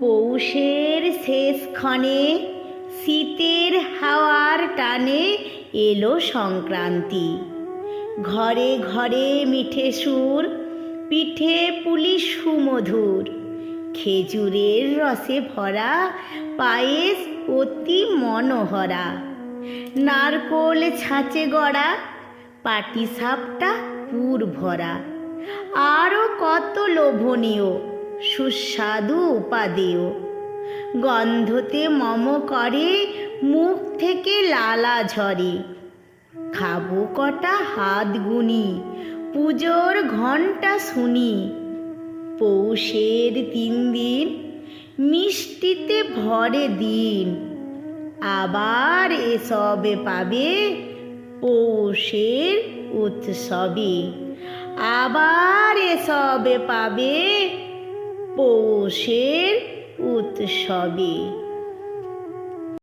পৌষের শেষক্ষণে শীতের হাওয়ার টানে এলো সংক্রান্তি। ঘরে ঘরে মিঠে সুর, পিঠে পুলি সুমধুর, খেজুরের রসে ভরা পায়েস অতি মনোহরা, নারকোল ছাঁচে গড়া পাটিসাপটা পুর ভরা, আরও কত লোভনীয় সুস্বাদু উপাদেয়। গন্ধতে মম করে মুখ থেকে লালা ঝরে, খাবো কটা হাত গুনি পুজোর ঘণ্টা শুনি। পৌষের 3 দিন মিষ্টিতে ভরে দিন, আবার এসবে পাবে পৌষের উৎসবে, আবার এসবে পাবে পৌষের উৎসবে।